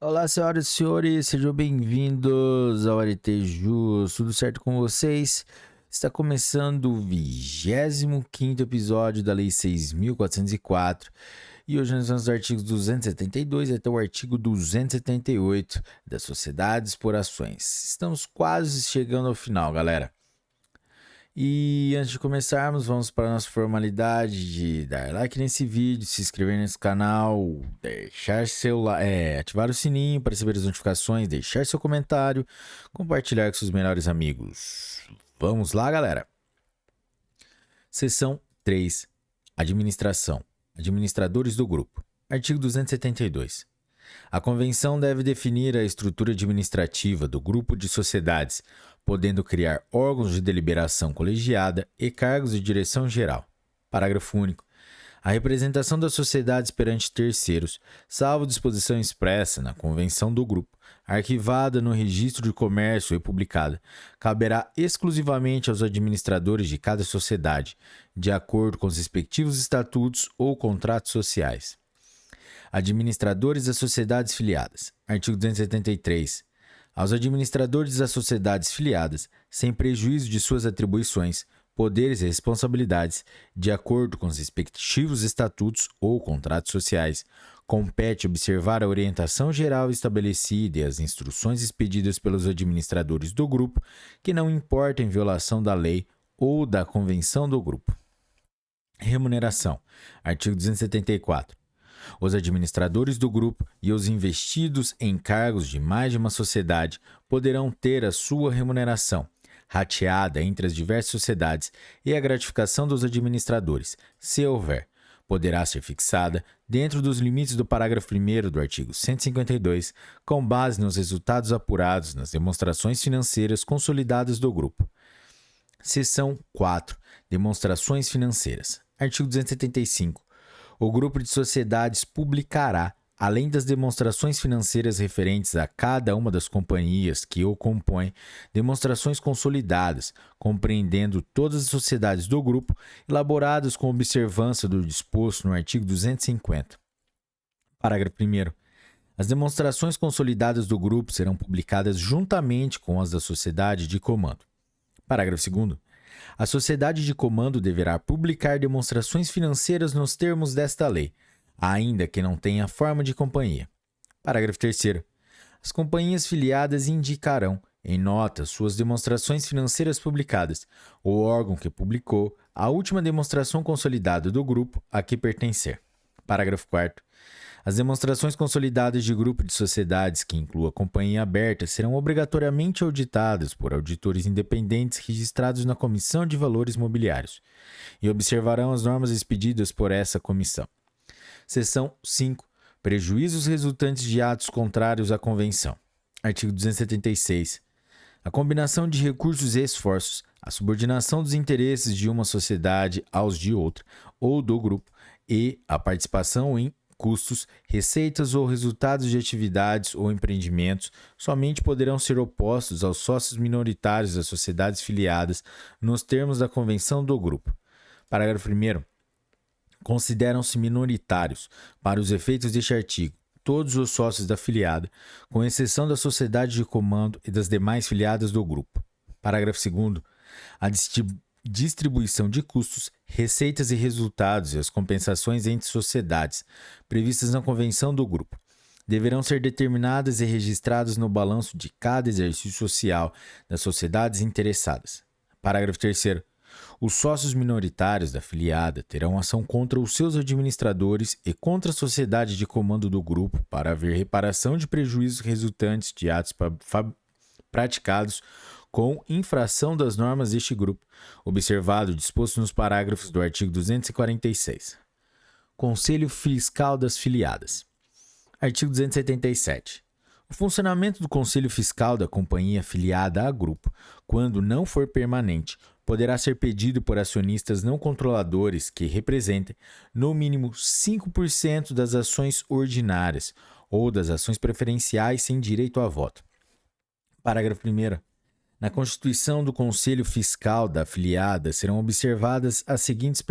Olá, senhoras e senhores, sejam bem-vindos ao Aretejus. Tudo certo com vocês? Está começando o 25º episódio da Lei 6.404 e hoje nós vamos dos artigos 272 até o artigo 278 da Sociedades por Ações. Estamos quase chegando ao final, galera. E antes de começarmos, vamos para a nossa formalidade de dar like nesse vídeo, se inscrever nesse canal, deixar seu ativar o sininho para receber as notificações, deixar seu comentário, compartilhar com seus melhores amigos. Vamos lá, galera! Seção 3. Administração. Administradores do grupo. Artigo 272. A convenção deve definir a estrutura administrativa do grupo de sociedades, podendo criar órgãos de deliberação colegiada e cargos de direção geral. Parágrafo único. A representação das sociedades perante terceiros, salvo disposição expressa na convenção do grupo, arquivada no registro de comércio e publicada, caberá exclusivamente aos administradores de cada sociedade, de acordo com os respectivos estatutos ou contratos sociais. Administradores das sociedades filiadas. Artigo 273. Aos administradores das sociedades filiadas, sem prejuízo de suas atribuições, poderes e responsabilidades, de acordo com os respectivos estatutos ou contratos sociais, compete observar a orientação geral estabelecida e as instruções expedidas pelos administradores do grupo, que não importam em violação da lei ou da convenção do grupo. Remuneração. Artigo 274. Os administradores do grupo e os investidos em cargos de mais de uma sociedade poderão ter a sua remuneração rateada entre as diversas sociedades e a gratificação dos administradores, se houver, poderá ser fixada dentro dos limites do parágrafo 1º do artigo 152, com base nos resultados apurados nas demonstrações financeiras consolidadas do grupo. Seção 4. Demonstrações financeiras. Artigo 275. O grupo de sociedades publicará, além das demonstrações financeiras referentes a cada uma das companhias que o compõem, demonstrações consolidadas, compreendendo todas as sociedades do grupo, elaboradas com observância do disposto no artigo 250. Parágrafo 1º. As demonstrações consolidadas do grupo serão publicadas juntamente com as da sociedade de comando. Parágrafo 2º. A sociedade de comando deverá publicar demonstrações financeiras nos termos desta lei, ainda que não tenha forma de companhia. Parágrafo 3º. As companhias filiadas indicarão, em nota, suas demonstrações financeiras publicadas, o órgão que publicou a última demonstração consolidada do grupo a que pertencer. Parágrafo 4º. As demonstrações consolidadas de grupo de sociedades que inclua companhia aberta serão obrigatoriamente auditadas por auditores independentes registrados na Comissão de Valores Mobiliários e observarão as normas expedidas por essa comissão. Seção 5. Prejuízos resultantes de atos contrários à Convenção. Artigo 276. A combinação de recursos e esforços, a subordinação dos interesses de uma sociedade aos de outra ou do grupo e a participação em custos, receitas ou resultados de atividades ou empreendimentos somente poderão ser opostos aos sócios minoritários das sociedades filiadas nos termos da convenção do grupo. Parágrafo 1º. Consideram-se minoritários, para os efeitos deste artigo, todos os sócios da filiada, com exceção da sociedade de comando e das demais filiadas do grupo. Parágrafo 2º. A distribuição de custos, receitas e resultados e as compensações entre sociedades, previstas na convenção do grupo, deverão ser determinadas e registradas no balanço de cada exercício social das sociedades interessadas. Parágrafo 3º. Os sócios minoritários da filiada terão ação contra os seus administradores e contra a sociedade de comando do grupo para haver reparação de prejuízos resultantes de atos praticados com infração das normas deste grupo, observado o disposto nos parágrafos do artigo 246. Conselho Fiscal das Filiadas. Artigo 277. O funcionamento do Conselho Fiscal da companhia filiada a grupo, quando não for permanente, poderá ser pedido por acionistas não controladores que representem, no mínimo, 5% das ações ordinárias ou das ações preferenciais sem direito a voto. Parágrafo 1º. Na constituição do Conselho Fiscal da afiliada serão observadas as seguintes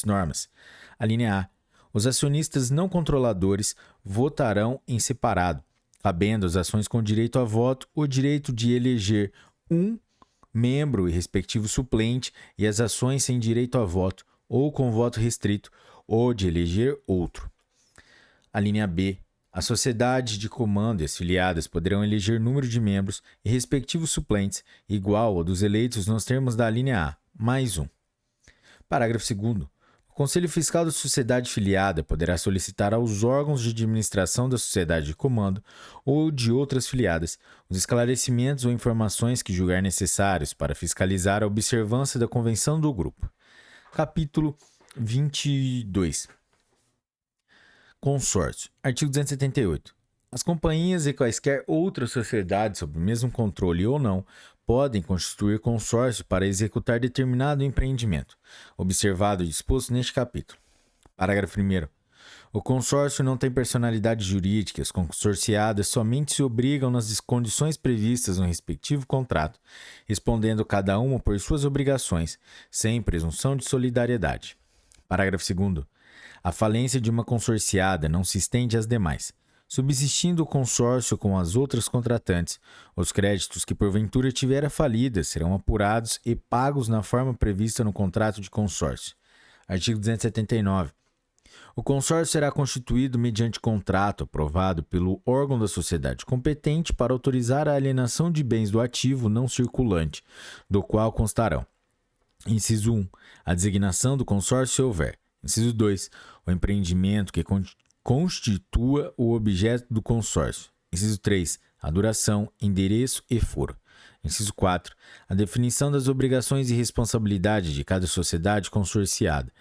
normas. A linha A. Os acionistas não controladores votarão em separado, cabendo as ações com direito a voto o direito de eleger um membro e respectivo suplente e as ações sem direito a voto ou com voto restrito ou de eleger outro. A linha B. A sociedade de comando e as filiadas poderão eleger número de membros e respectivos suplentes igual ao dos eleitos nos termos da linha A, mais um. Parágrafo 2º. O Conselho Fiscal da Sociedade Filiada poderá solicitar aos órgãos de administração da sociedade de comando ou de outras filiadas os esclarecimentos ou informações que julgar necessários para fiscalizar a observância da Convenção do Grupo. Capítulo 22. Consórcio. Artigo 278. As companhias e quaisquer outras sociedades sob o mesmo controle ou não podem constituir consórcio para executar determinado empreendimento, observado o disposto neste capítulo. Parágrafo 1º. O consórcio não tem personalidade jurídica. As consorciadas somente se obrigam nas condições previstas no respectivo contrato, respondendo cada uma por suas obrigações, sem presunção de solidariedade. Parágrafo 2º. A falência de uma consorciada não se estende às demais. Subsistindo o consórcio com as outras contratantes, os créditos que porventura tiver falidas serão apurados e pagos na forma prevista no contrato de consórcio. Artigo 279. O consórcio será constituído mediante contrato aprovado pelo órgão da sociedade competente para autorizar a alienação de bens do ativo não circulante, do qual constarão: inciso 1. A designação do consórcio se houver. Inciso 2. O empreendimento que constitua o objeto do consórcio. Inciso 3. A duração, endereço e foro. Inciso 4. A definição das obrigações e responsabilidade de cada sociedade consorciada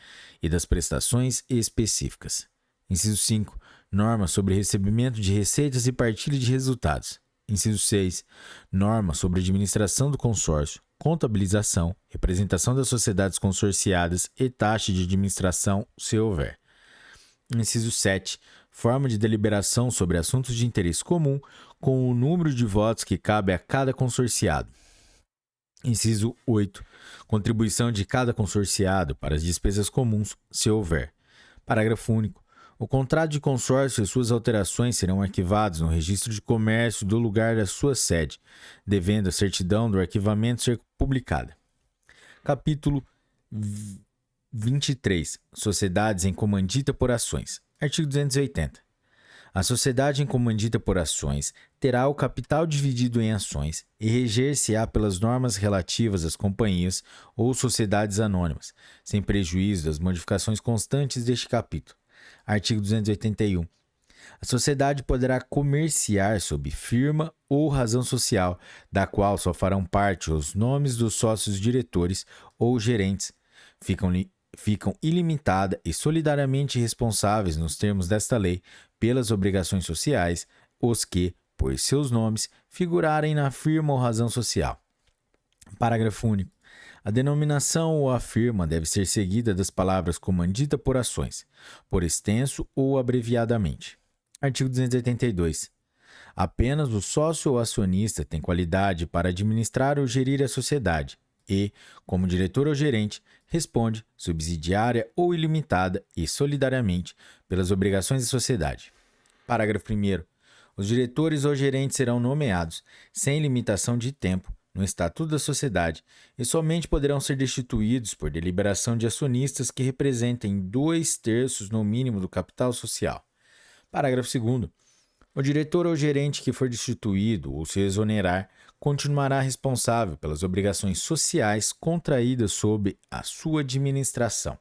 e das prestações específicas. Inciso 5. Normas sobre recebimento de receitas e partilha de resultados. Inciso 6. Normas sobre administração do consórcio, contabilização, representação das sociedades consorciadas e taxa de administração, se houver. Inciso 7. Forma de deliberação sobre assuntos de interesse comum, com o número de votos que cabe a cada consorciado. Inciso 8. Contribuição de cada consorciado para as despesas comuns, se houver. Parágrafo único. O contrato de consórcio e suas alterações serão arquivados no registro de comércio do lugar da sua sede, devendo a certidão do arquivamento ser publicada. Capítulo 23. Sociedades em comandita por ações. Artigo 280. A sociedade em comandita por ações terá o capital dividido em ações e reger-se-á pelas normas relativas às companhias ou sociedades anônimas, sem prejuízo das modificações constantes deste capítulo. Artigo 281. A sociedade poderá comerciar sob firma ou razão social, da qual só farão parte os nomes dos sócios diretores ou gerentes. Ficam ilimitada e solidariamente responsáveis nos termos desta lei pelas obrigações sociais os que, por seus nomes, figurarem na firma ou razão social. Parágrafo único. A denominação ou a firma deve ser seguida das palavras comandita por ações, por extenso ou abreviadamente. Artigo 282. Apenas o sócio ou acionista tem qualidade para administrar ou gerir a sociedade e, como diretor ou gerente, responde, subsidiária ou ilimitada e solidariamente, pelas obrigações da sociedade. Parágrafo 1º. Os diretores ou gerentes serão nomeados, sem limitação de tempo, no Estatuto da Sociedade e somente poderão ser destituídos por deliberação de acionistas que representem 2/3 no mínimo do capital social. Parágrafo 2º. O diretor ou gerente que for destituído ou se exonerar continuará responsável pelas obrigações sociais contraídas sob a sua administração.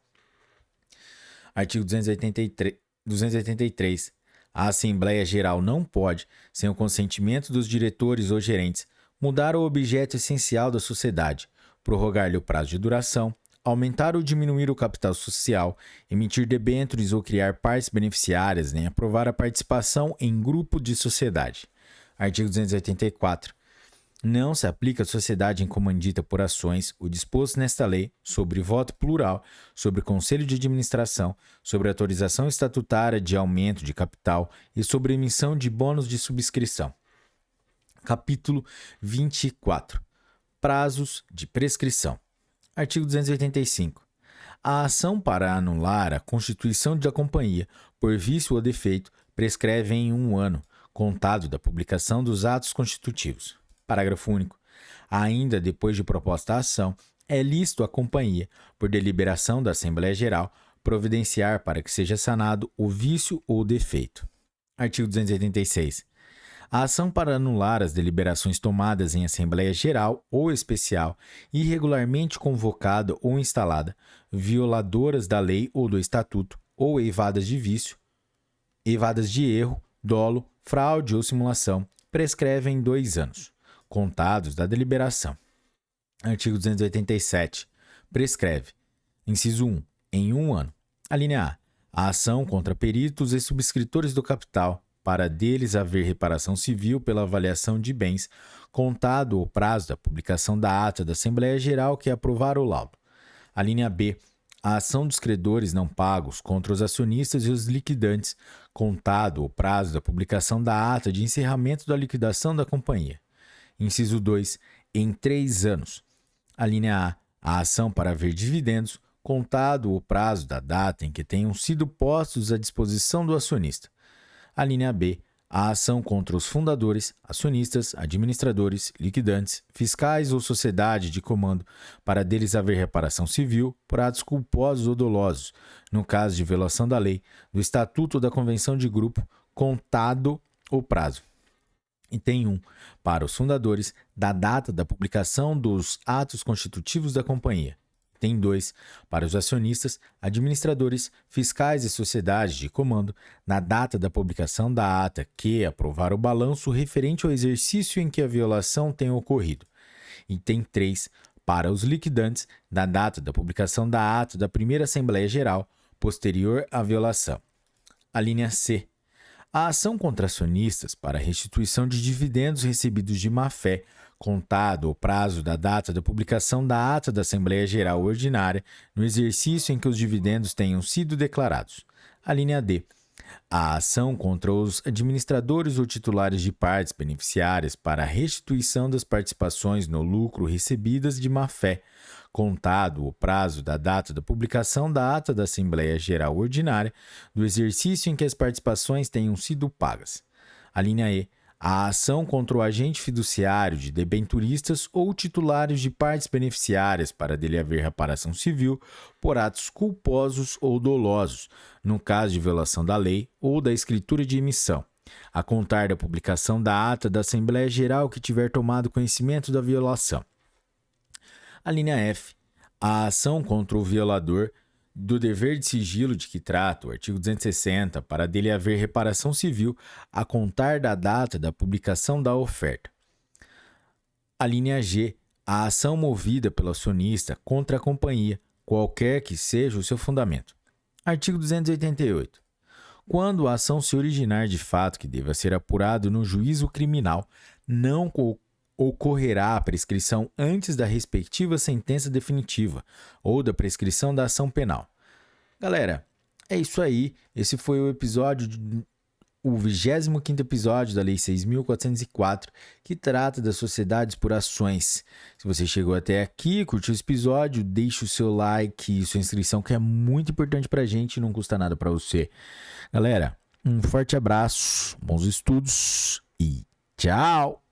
Artigo 283. A Assembleia Geral não pode, sem o consentimento dos diretores ou gerentes, mudar o objeto essencial da sociedade, prorrogar-lhe o prazo de duração, aumentar ou diminuir o capital social, emitir debêntures ou criar partes beneficiárias, nem aprovar a participação em grupo de sociedade. Artigo 284. Não se aplica à sociedade em comandita por ações o disposto nesta lei sobre voto plural, sobre conselho de administração, sobre autorização estatutária de aumento de capital e sobre emissão de bônus de subscrição. Capítulo 24. Prazos de prescrição. Artigo 285. A ação para anular a constituição da companhia por vício ou defeito prescreve em 1 ano, contado da publicação dos atos constitutivos. Parágrafo único. Ainda depois de proposta a ação, é lícito à companhia, por deliberação da Assembleia Geral, providenciar para que seja sanado o vício ou defeito. Artigo 286. A ação para anular as deliberações tomadas em Assembleia Geral ou Especial, irregularmente convocada ou instalada, violadoras da lei ou do estatuto, ou eivadas de vício, eivadas de erro, dolo, fraude ou simulação, prescreve em 2 anos, contados da deliberação. Artigo 287. Prescreve. Inciso 1. Em 1 ano. Alínea A. A ação contra peritos e subscritores do capital, para deles haver reparação civil pela avaliação de bens, contado o prazo da publicação da ata da Assembleia Geral que aprovar o laudo. Alínea B. A ação dos credores não pagos contra os acionistas e os liquidantes, contado o prazo da publicação da ata de encerramento da liquidação da companhia. Inciso 2. Em 3 anos. Alínea A. A ação para haver dividendos, contado o prazo da data em que tenham sido postos à disposição do acionista. Alínea B. A ação contra os fundadores, acionistas, administradores, liquidantes, fiscais ou sociedade de comando, para deles haver reparação civil por atos culposos ou dolosos, no caso de violação da lei, do estatuto ou da convenção de grupo, contado o prazo. Item 1. Para os fundadores, da data da publicação dos atos constitutivos da companhia. Item 2. Para os acionistas, administradores, fiscais e sociedades de comando, na data da publicação da ata que aprovar o balanço referente ao exercício em que a violação tenha ocorrido. Item 3. Para os liquidantes, da data da publicação da ata da primeira Assembleia Geral, posterior à violação. Alínea C. A ação contra acionistas para restituição de dividendos recebidos de má-fé, contado o prazo da data da publicação da ata da Assembleia Geral Ordinária, no exercício em que os dividendos tenham sido declarados. Alínea D. A ação contra os administradores ou titulares de partes beneficiárias para a restituição das participações no lucro recebidas de má-fé, contado o prazo da data da publicação da ata da Assembleia Geral Ordinária, do exercício em que as participações tenham sido pagas. Alínea E. A ação contra o agente fiduciário de debenturistas ou titulares de partes beneficiárias para dele haver reparação civil por atos culposos ou dolosos, no caso de violação da lei ou da escritura de emissão, a contar da publicação da ata da Assembleia Geral que tiver tomado conhecimento da violação. Alínea F. A ação contra o violador do dever de sigilo de que trata o artigo 260, para dele haver reparação civil a contar da data da publicação da oferta. Alínea G. A ação movida pelo acionista contra a companhia, qualquer que seja o seu fundamento. Artigo 288. Quando a ação se originar de fato que deva ser apurado no juízo criminal, não ocorrerá a prescrição antes da respectiva sentença definitiva ou da prescrição da ação penal. Galera, é isso aí. Esse foi o 25º episódio da Lei 6.404, que trata das sociedades por ações. Se você chegou até aqui, curtiu esse episódio, deixe o seu like e sua inscrição, que é muito importante pra gente e não custa nada pra você. Galera, um forte abraço, bons estudos e tchau!